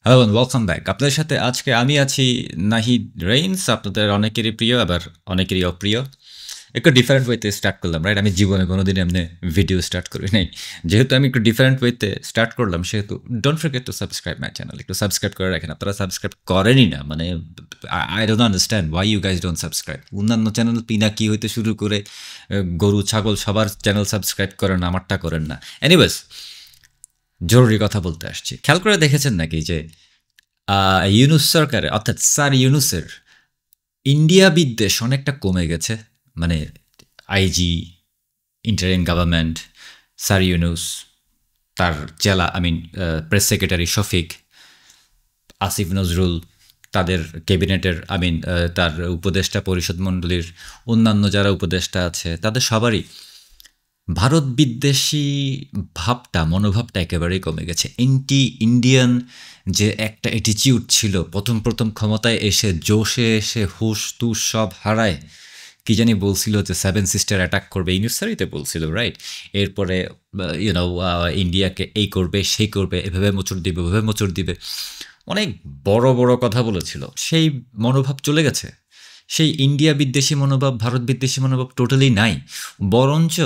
Hello and welcome back. আপনাদের সাথে আজকে আমি আছি নাহিদ রেইনস, আপনাদের অনেকেরই প্রিয় আবার অনেকেরই অপ্রিয়। একটু ডিফারেন্ট ওয়েতে স্টার্ট করলাম, রাইট? আমি জীবনে কোনোদিন এমনি ভিডিও স্টার্ট করি নাই। যেহেতু আমি একটু ডিফারেন্ট ওয়েতে স্টার্ট করলাম, সেহেতু don't forget to subscribe my channel. একটু সাবস্ক্রাইব করে রাখেন। আপনারা সাবস্ক্রাইব করেনই না, মানে I don't understand why you guys don't subscribe. অন্যান্য চ্যানেল পিনাকি হইতে শুরু করে গরু ছাগল সবার চ্যানেল সাবস্ক্রাইব করেন, আমারটা করেন না। এনিওয়েজ, জরুরি কথা বলতে আসছি। খেয়াল করে দেখেছেন নাকি যে ইউনুস সরকারের অর্থাৎ স্যার ইউনুসের ইন্ডিয়া বিদ্বেষ অনেকটা কমে গেছে? মানে IG, interim government, sir Yunus, তার জেলা প্রেস সেক্রেটারি শফিক, আসিফ নজরুল, তাদের ক্যাবিনেটের তার উপদেষ্টা পরিষদ মণ্ডলীর অন্যান্য যারা উপদেষ্টা আছে, তাদের সবারই ভারত বিদ্বেষী মনোভাবটা একেবারেই কমে গেছে। এন্টি ইন্ডিয়ান যে একটা অ্যাটিচিউড ছিল, প্রথম ক্ষমতায় এসে জোশে এসে হুশ তুশ সব হারায়, কি জানি বলছিল যে সেভেন সিস্টার অ্যাটাক করবে, ইউনিভার্সারিতে বলছিল, রাইট? এরপরে ইন্ডিয়াকে এই করবে সেই করবে, এভাবে মোচড় দিবে ওভাবে মোচড় দিবে, অনেক বড় বড় কথা বলেছিল। সেই মনোভাব চলে গেছে। সেই ইন্ডিয়া বিদ্বেষী মনোভাব, ভারত বিদ্বেষী মনোভাব টোটালি নাই। বরঞ্চ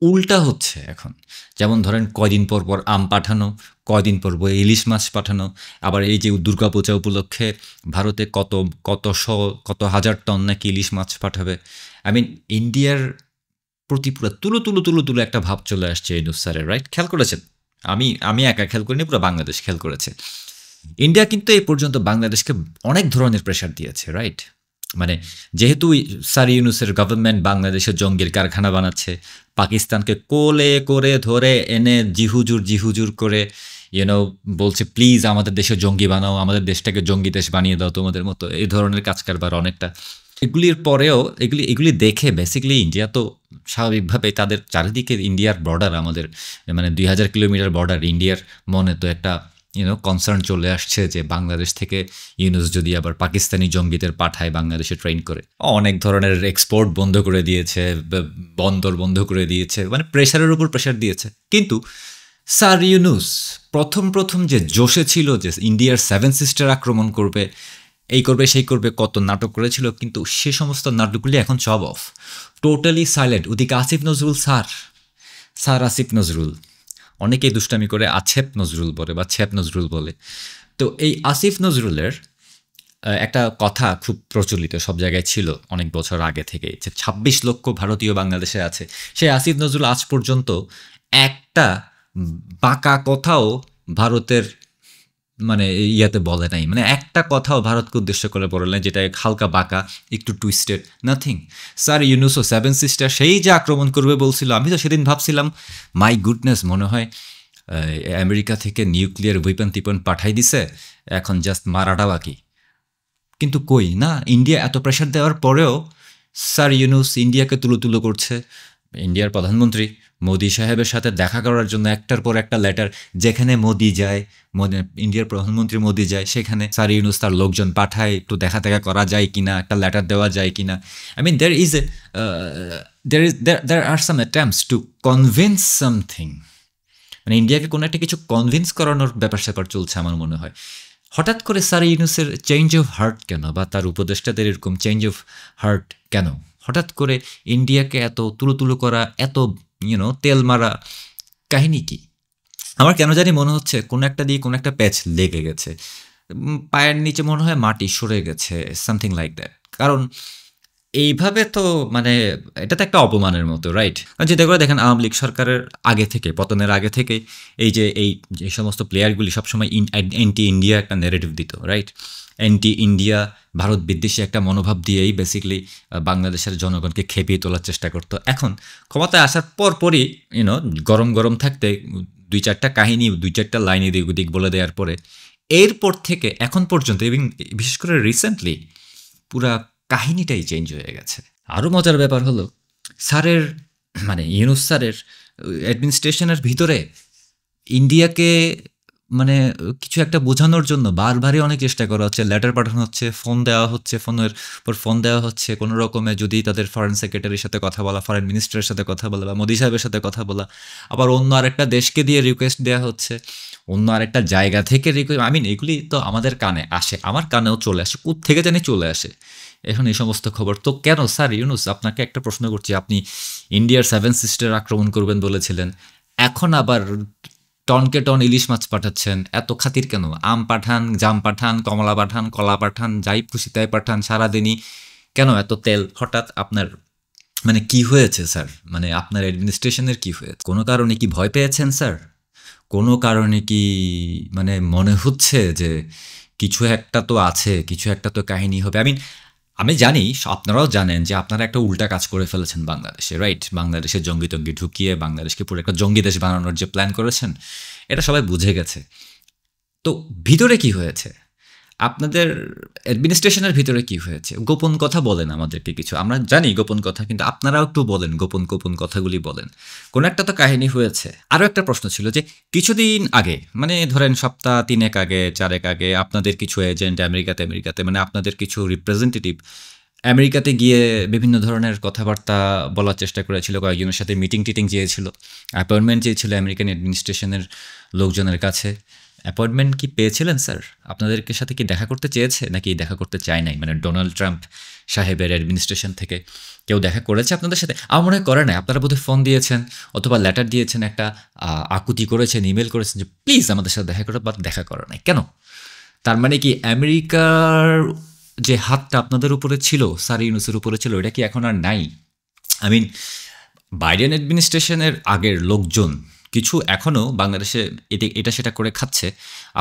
উল্টা হচ্ছে এখন। যেমন ধরেন, কয়দিন পর পর আম পাঠানো, কয়দিন পর পর ইলিশ মাছ পাঠানো, আবার এই যে দুর্গাপূজা উপলক্ষে ভারতে কত হাজার টন নাকি ইলিশ মাছ পাঠাবে। ইন্ডিয়ার প্রতি পুরো তুলো একটা ভাব চলে আসছে এই স্যারের, রাইট? খেয়াল করেছেন? আমি একা খেয়াল করিনি, পুরো বাংলাদেশ খেয়াল করেছে। ইন্ডিয়া কিন্তু এই পর্যন্ত বাংলাদেশকে অনেক ধরনের প্রেশার দিয়েছে, রাইট? মানে যেহেতু স্যার ইউনুসের গভর্নমেন্ট বাংলাদেশের জঙ্গির কারখানা বানাচ্ছে, পাকিস্তানকে কোলে করে ধরে এনে জিহুজুর করে বলছে প্লিজ আমাদের দেশে জঙ্গি বানাও, আমাদের দেশটাকে জঙ্গি দেশ বানিয়ে দাও তোমাদের মতো, এই ধরনের কাজ কারবার অনেকটা। এগুলির পরেও এগুলি দেখে বেসিক্যালি ইন্ডিয়া তো স্বাভাবিকভাবে তাদের চারিদিকে ইন্ডিয়ার বর্ডার, আমাদের 2000 কিলোমিটার বর্ডার, ইন্ডিয়ার মনে তো একটা কনসার্ন চলে আসছে যে বাংলাদেশ থেকে ইউনুস যদি আবার পাকিস্তানি জঙ্গিদের পাঠায় বাংলাদেশে ট্রেন করে। অনেক ধরনের এক্সপোর্ট বন্ধ করে দিয়েছে, বন্দর বন্ধ করে দিয়েছে, মানে প্রেশারের উপর প্রেশার দিয়েছে। কিন্তু স্যার ইউনুস প্রথম যে জোশে ছিল যে ইন্ডিয়ার সেভেন সিস্টার আক্রমণ করবে, এই করবে সেই করবে, কত নাটক করেছিল, কিন্তু সে সমস্ত নাটকগুলি এখন সব অফ, টোটালি সাইলেন্ট। ওদিকে আসিফ নজরুল স্যার আসিফ নজরুল, অনেকেই দুষ্টামি করে আছেপ নজরুল বলে বা ছেপ নজরুল বলে। তো এই আসিফ নজরুলের একটা কথা খুব প্রচলিত, সব জায়গায় ছিল অনেক বছর আগে থেকে, যে 26 লক্ষ ভারতীয় বাংলাদেশে আছে। সেই আসিফ নজরুল আজ পর্যন্ত একটা বাঁকা কথাও ভারতের ইয়াতে বলে নাই, মানে একটা কথাও ভারতকে উদ্দেশ্য করে বলে নাই যেটা হালকা বাঁকা, একটু টুইস্টেড, নাথিং। স্যার ইউনুসও সেভেন সিস্টার সেই যে আক্রমণ করবে বলছিল, আমি তো সেদিন ভাবছিলাম মাই গুডনেস, মনে হয় আমেরিকা থেকে নিউক্লিয়ার ওয়েপন টিপন পাঠাই দিছে, এখন জাস্ট মারাটা বাকি। কিন্তু কই না, ইন্ডিয়া এত প্রেশার দেওয়ার পরেও স্যার ইউনুস ইন্ডিয়াকে তুলো করছে। ইন্ডিয়ার প্রধানমন্ত্রী মোদি সাহেবের সাথে দেখা করার জন্য একটার পর একটা লেটার, যেখানে মোদি যায়, ইন্ডিয়ার প্রধানমন্ত্রী মোদি যায়, সেখানে স্যার ইউনুস তার লোকজন পাঠায়, একটু দেখা করা যায় কিনা, একটা লেটার দেওয়া যায় কিনা। there are some attempts to convince something, মানে ইন্ডিয়াকে কোনো একটা কিছু কনভিন্স করানোর ব্যাপার স্যাপার চলছে আমার মনে হয়। হঠাৎ করে স্যার ইউনুসের চেঞ্জ অফ হার্ট কেন, বা তার উপদেষ্টাদের এরকম চেঞ্জ অফ হার্ট কেন? হঠাৎ করে ইন্ডিয়াকে এত তুলো করা, এত তেল মারা, কাহিনী কি? আমার কেন জানি মনে হচ্ছে কোনো একটা দিয়ে কোনো একটা প্যাচ লেগে গেছে, পায়ের নিচে মনে হয় মাটি সরে গেছে, সামথিং লাইক দ্যাট। কারণ এইভাবে তো এটা তো একটা অপমানের মতো, রাইট? যেটা করে দেখেন, আওয়ামী লীগ সরকারের আগে থেকে, পতনের আগে থেকে এই সমস্ত প্লেয়ারগুলি সবসময় অ্যান্টি ইন্ডিয়া একটা ন্যারেটিভ দিত, রাইট? অ্যান্টি ইন্ডিয়া, ভারত বিদ্বেষী একটা মনোভাব দিয়েই বেসিক্যালি বাংলাদেশের জনগণকে খেপিয়ে তোলার চেষ্টা করতো। এখন ক্ষমতায় আসার পরই গরম থাকতে দুই চারটা কাহিনী, দুই চারটা লাইন এদিক ওদিক বলে দেওয়ার পরে, এরপর থেকে এখন পর্যন্ত, এবং বিশেষ করে রিসেন্টলি পুরা কাহিনীটাই চেঞ্জ হয়ে গেছে। আরও মজার ব্যাপার হলো, স্যারের ইউনুস স্যারের অ্যাডমিনিস্ট্রেশনের ভিতরে ইন্ডিয়াকে কিছু একটা বোঝানোর জন্য বারবারই অনেক চেষ্টা করা হচ্ছে, লেটার পাঠানো হচ্ছে, ফোন দেওয়া হচ্ছে, ফোনের পর ফোন দেওয়া হচ্ছে, কোনো রকমে যদি তাদের ফরেন সেক্রেটারির সাথে কথা বলা, ফরেন মিনিস্টারের সাথে কথা বলা, বা মোদি সাহেবের সাথে কথা বলা, আবার অন্য আরেকটা দেশকে দিয়ে রিকোয়েস্ট দেওয়া হচ্ছে, অন্য আরেকটা জায়গা থেকে এগুলি তো আমাদের কানে আসে, আমার কানেও চলে আসে, কোত্থেকে জানি চলে আসে এখন এই সমস্ত খবর। তো কেন স্যার ইউনুস, আপনাকে একটা প্রশ্ন করছি, আপনি ইন্ডিয়ার 7 সিস্টার আক্রমণ করবেন বলেছিলেন, এখন আবার টনকে টন ইলিশ মাছ পাঠাচ্ছেন, এত খাতির কেন? আম পাঠান, জাম পাঠান, কমলা পাঠান, কলা পাঠান, যাই খুশি তাই পাঠান, সারাদিনই কেন এত তেল হঠাৎ আপনার? মানে কি হয়েছে স্যার? মানে আপনার অ্যাডমিনিস্ট্রেশনের কি হয়েছে? কোনো কারণে কি ভয় পেয়েছেন স্যার? কোনো কারণে কি মানে মনে হচ্ছে যে কিছু একটা তো আছে, কিছু একটা তো কাহিনী হবে? আমি জানি, আপনারাও জানেন যে আপনারা একটা উল্টা কাজ করে ফেলেছেন বাংলাদেশে, রাইট? বাংলাদেশে জঙ্গি ঢুকিয়ে বাংলাদেশকে পুরো একটা জঙ্গি দেশ বানানোর যে প্ল্যান করেছেন, এটা সবাই বুঝে গেছে। তো ভিতরে কি হয়েছে? আপনাদের অ্যাডমিনিস্ট্রেশনের ভিতরে কি হয়েছে? গোপন কথা বলেন আমাদেরকে কিছু। আমরা জানি গোপন কথা, কিন্তু আপনারাও একটু বলেন, গোপন কথাগুলি বলেন। কোনো একটা তো কাহিনী হয়েছে। আরও একটা প্রশ্ন ছিল যে কিছুদিন আগে, মানে ধরেন সপ্তাহ 3 আগে, 4 আগে, আপনাদের কিছু এজেন্ট আমেরিকাতে মানে আপনাদের কিছু রিপ্রেজেন্টেটিভ আমেরিকাতে গিয়ে বিভিন্ন ধরনের কথাবার্তা বলার চেষ্টা করেছিল, কয়েকজনের সাথে মিটিং চেয়েছিল, অ্যাপয়েন্টমেন্ট চেয়েছিল আমেরিকান অ্যাডমিনিস্ট্রেশনের লোকজনের কাছে। অ্যাপয়েন্টমেন্ট কি পেয়েছিলেন স্যার? আপনাদেরকে সাথে কি দেখা করতে চেয়েছে নাকি দেখা করতে চায় নাই? মানে ডোনাল্ড ট্রাম্প সাহেবের অ্যাডমিনিস্ট্রেশন থেকে কেউ দেখা করেছে আপনাদের সাথে? আমার মনে হয় করে নাই। আপনারা বোধহয় ফোন দিয়েছেন অথবা লেটার দিয়েছেন, একটা আকুতি করেছেন, ইমেল করেছেন যে প্লিজ আমাদের সাথে দেখা করো, বাট দেখা করা নাই কেন? তার মানে কি আমেরিকার যে হাতটা আপনাদের উপরে ছিল, স্যার ইউনুসের উপরে ছিল, এটা কি এখন আর নাই? আই মিন বাইডেন অ্যাডমিনিস্ট্রেশনের আগের লোকজন কিছু এখনও বাংলাদেশে এটা সেটা করে খাচ্ছে,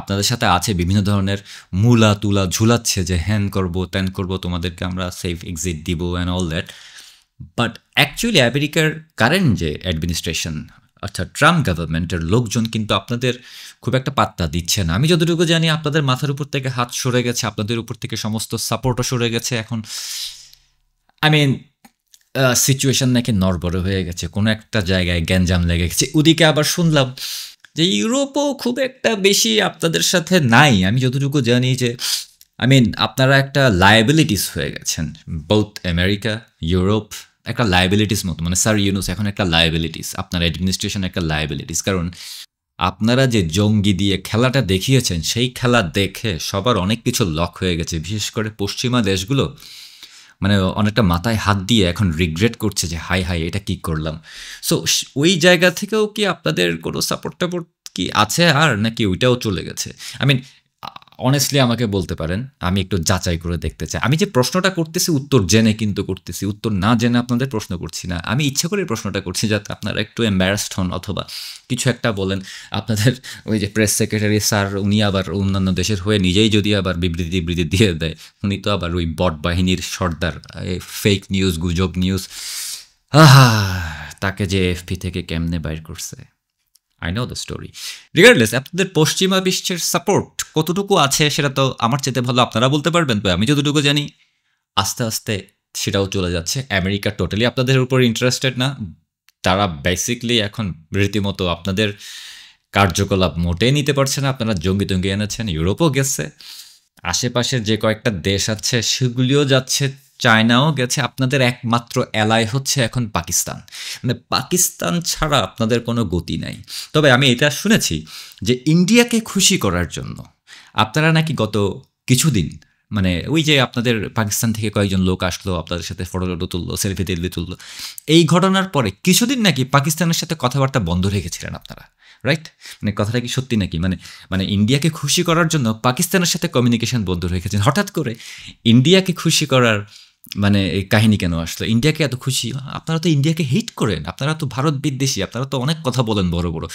আপনাদের সাথে আছে, বিভিন্ন ধরনের মূলা তুলা ঝুলাচ্ছে যে হ্যান করবো ত্যান করবো, তোমাদেরকে আমরা সেফ এক্সিট দিব and all that. But actually আমেরিকার কারেন্ট যে অ্যাডমিনিস্ট্রেশন অর্থাৎ ট্রাম্প গভর্নমেন্টের লোকজন কিন্তু আপনাদের খুব একটা পাত্তা দিচ্ছে না। আমি যতটুকু জানি আপনাদের মাথার উপর থেকে হাত সরে গেছে, আপনাদের উপর থেকে সমস্ত সাপোর্টও সরে গেছে এখন। আই মিন সিচুয়েশন নাকি নড়বড়ে হয়ে গেছে, কোনো একটা জায়গায় গ্যাঞ্জাম লেগে গেছে। ওদিকে আবার শুনলাম যে ইউরোপও খুব একটা বেশি আপনাদের সাথে নাই। আমি যতটুকু জানি যে আপনারা একটা লায়াবিলিটিস হয়ে গেছেন, বোথ আমেরিকা ইউরোপ একটা লায়াবিলিটিস মতো। মানে স্যার ইউনুস এখন একটা লায়াবিলিটিস, আপনার অ্যাডমিনিস্ট্রেশন একটা লায়াবিলিটিস। কারণ আপনারা যে জঙ্গি দিয়ে খেলাটা দেখিয়েছেন, সেই খেলা দেখে সবার অনেক কিছু লক হয়ে গেছে, বিশেষ করে পশ্চিমা দেশগুলো মানে অনেকটা মাথায় হাত দিয়ে এখন রিগ্রেট করছে যে হাই এটা কি করলাম। সো ওই জায়গা থেকেও কি আপনাদের কোনো সাপোর্ট টাপোর্ট কি আছে আর, নাকি ওইটাও চলে গেছে? অনেস্টলি আমাকে বলতে পারেন, আমি একটু যাচাই করে দেখতে চাই। আমি যে প্রশ্নটা করতেছি উত্তর জেনে কিন্তু করতেছি, উত্তর না জেনে আপনাদের প্রশ্ন করছি না। আমি ইচ্ছে করে প্রশ্নটা করছি যাতে আপনারা একটু এম্বারাসড হন অথবা কিছু একটা বলেন। আপনাদের ওই যে প্রেস সেক্রেটারি স্যার, উনি আবার অন্যান্য দেশের হয়ে নিজেই যদি আবার বিবৃতি দিয়ে দেয়, উনি তো আবার ওই বট বাহিনীর সর্দার, ফেক নিউজ, গুজব নিউজ, তাকে যে এফপি থেকে কেমনে বাইর করছে, I know the story. Regardless, আপনাদের পশ্চিমা বিশ্বের সাপোর্ট কতটুকু আছে সেটা তো আমার চেয়ে ভালো আপনারা বলতে পারবেন। তো আমি যতটুকু জানি আস্তে আস্তে সেটাও চলে যাচ্ছে। আমেরিকা টোটালি আপনাদের উপর ইন্টারেস্টেড না, তারা বেসিকলি এখন রীতিমতো আপনাদের কার্যকলাপ মোটেই নিতে পারছে না। আপনারা জঙ্গি এনেছেন, ইউরোপও গেছে, আশেপাশের যে কয়েকটা দেশ আছে সেগুলিও যাচ্ছে, চায়নাও গেছে। আপনাদের একমাত্র অ্যালাই হচ্ছে এখন পাকিস্তান। মানে পাকিস্তান ছাড়া আপনাদের কোনো গতি নাই। তবে আমি এটা শুনেছি যে ইন্ডিয়াকে খুশি করার জন্য আপনারা নাকি গত কিছুদিন, মানে ওই যে আপনাদের পাকিস্তান থেকে কয়েকজন লোক আসলো, আপনাদের সাথে ফটো তুললো, সেলফি তুললো, এই ঘটনার পরে কিছুদিন নাকি পাকিস্তানের সাথে কথাবার্তা বন্ধ রেখেছিলেন আপনারা, রাইট? মানে কথাটা কি সত্যি নাকি? মানে ইন্ডিয়াকে খুশি করার জন্য পাকিস্তানের সাথে কমিউনিকেশন বন্ধ রেখেছেন। হঠাৎ করে ইন্ডিয়াকে খুশি করার মানে এই কাহিনী কেন আসলো? ইন্ডিয়াকে এত খুশি, আপনারা তো ইন্ডিয়াকে হেট করেন, আপনারা তো ভারত বিদ্বেষী, আপনারা তো অনেক কথা বলেন বড় বড়,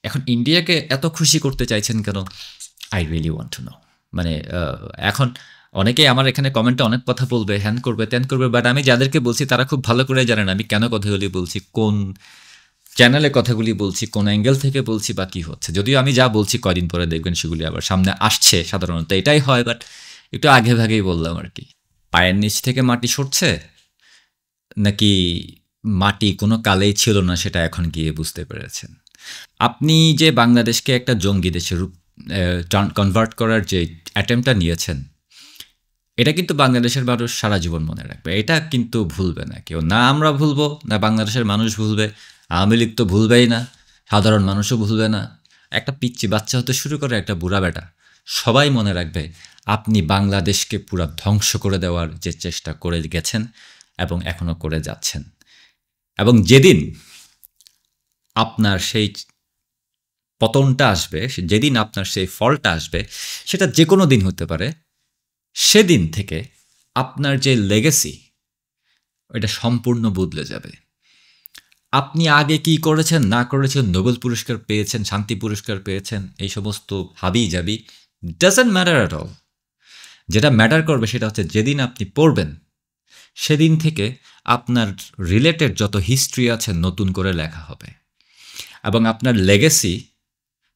এখন ইন্ডিয়াকে এত খুশি করতে চাইছেন কেন? I really want to know. মানে এখন অনেকেই আমার এখানে কমেন্টে অনেক কথা বলবে, হ্যান করবে ত্যান করবে, বাট আমি যাদেরকে বলছি তারা খুব ভালো করে জানেন আমি কেন কথাগুলি বলছি, কোন চ্যানেলে কথাগুলি বলছি, কোন অ্যাঙ্গেল থেকে বলছি বা কী হচ্ছে। যদিও আমি যা বলছি কয়দিন পরে দেখবেন সেগুলি আবার সামনে আসছে, সাধারণত এটাই হয়, বাট একটু আগে ভাগেই বললাম আর কি। পায়ের নিচ থেকে মাটি সরছে নাকি মাটি কোনো কালেই ছিল না সেটা এখন গিয়ে বুঝতে পেরেছেন। আপনি যে বাংলাদেশকে একটা জঙ্গি দেশে কনভার্ট করার যে অ্যাটেম্পটা নিয়েছেন, এটা কিন্তু বাংলাদেশের মানুষ সারা জীবন মনে রাখবে, এটা কিন্তু ভুলবে না কেউ, না আমরা ভুলবো না বাংলাদেশের মানুষ ভুলবে, আওয়ামী লীগ তো ভুলবেই না, সাধারণ মানুষও ভুলবে না, একটা পিচ্চি বাচ্চা হতে শুরু করে একটা বুড়া বেটা, সবাই মনে রাখবে আপনি বাংলাদেশকে পুরা ধ্বংস করে দেওয়ার যে চেষ্টা করে গেছেন এবং এখনও করে যাচ্ছেন। এবং যেদিন আপনার সেই পতনটা আসবে, যেদিন আপনার সেই ফলটা আসবে, সেটা যে কোনো দিন হতে পারে, সেদিন থেকে আপনার যে লেগেসি ওইটা সম্পূর্ণ বদলে যাবে। আপনি আগে কি করেছেন না করেছেন, নোবেল পুরস্কার পেয়েছেন, শান্তি পুরস্কার পেয়েছেন, এই সমস্ত হাবি জাবি ডাজন্ট ম্যাটার অ্যাট অল। যেটা ম্যাটার করবে সেটা হচ্ছে যেদিন আপনি পড়বেন সেদিন থেকে আপনার রিলেটেড যত হিস্ট্রি আছে নতুন করে লেখা হবে, এবং আপনার লেগেসি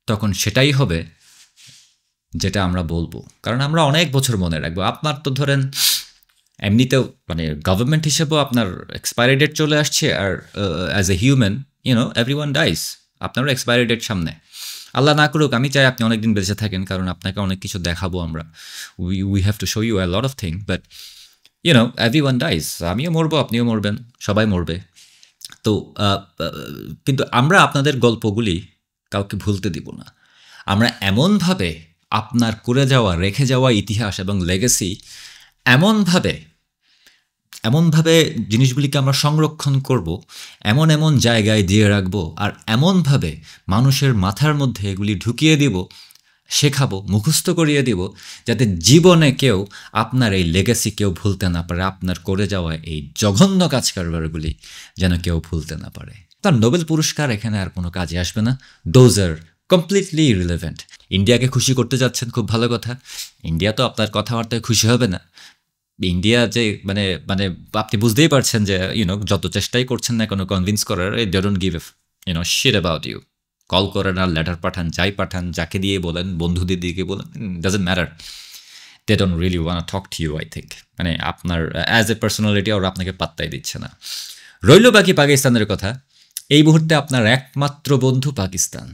তখন সেটাই হবে যেটা আমরা বলবো, কারণ আমরা অনেক বছর মনে রাখবো। আপনার তো ধরেন এমনিতেও মানে গভর্নমেন্ট হিসেবেও আপনার এক্সপায়ারি ডেট চলে আসছে, আর as a human everyone dies, আপনারও এক্সপায়ারি ডেট সামনে। আল্লাহ না করুক, আমি চাই আপনি অনেকদিন বেঁচে থাকেন, কারণ আপনাকে অনেক কিছু দেখাবো আমরা। We have to show you a lot of thing, but everyone dies. আমিও মরবো, আপনিও মরবেন, সবাই মরবে। তো কিন্তু আমরা আপনাদের গল্পগুলি কাউকে ভুলতে দিব না। আমরা এমনভাবে আপনার করে যাওয়া, রেখে যাওয়া ইতিহাস এবং লেগেসি এমনভাবে জিনিসগুলিকে আমরা সংরক্ষণ করব, এমন এমন জায়গায় দিয়ে রাখব, আর এমনভাবে মানুষের মাথার মধ্যে এগুলি ঢুকিয়ে দিব, শেখাবো, মুখস্থ করিয়ে দিব, যাতে জীবনে কেউ আপনার এই লেগেসি কেউ ভুলতে না পারে, আপনার করে যাওয়া এই জঘন্য কাজ কারবারগুলি যেন কেউ ভুলতে না পারে। তার নোবেল পুরস্কার এখানে আর কোনো কাজে আসবে না। Those are completely irrelevant. ইন্ডিয়াকে খুশি করতে যাচ্ছেন, খুব ভালো কথা। ইন্ডিয়া তো আপনার কথাবার্তায় খুশি হবে না। ইন্ডিয়া যে মানে মানে আপনি বুঝতেই পারছেন যে যত চেষ্টাই করছেন না কোনো কনভিন্স করার, they don't give shit about you. Call করেন আর লেটার পাঠান, যাই পাঠান, যাকে দিয়ে বলেন, বন্ধু দিদিকে বলেন, doesn't matter, they don't really want talk to you. I think মানে আপনার অ্যাজ এ পার্সোনালিটি ওরা আপনাকে পাত্তাই দিচ্ছে না। রইল বাকি পাকিস্তানের কথা। এই মুহূর্তে আপনার একমাত্র বন্ধু পাকিস্তান।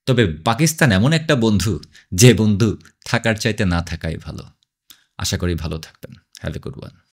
তবে পাকিস্তান এমন একটা বন্ধু, যে বন্ধু থাকার চাইতে না থাকাই ভালো। আশা করি ভালো থাকবেন। Have a good one.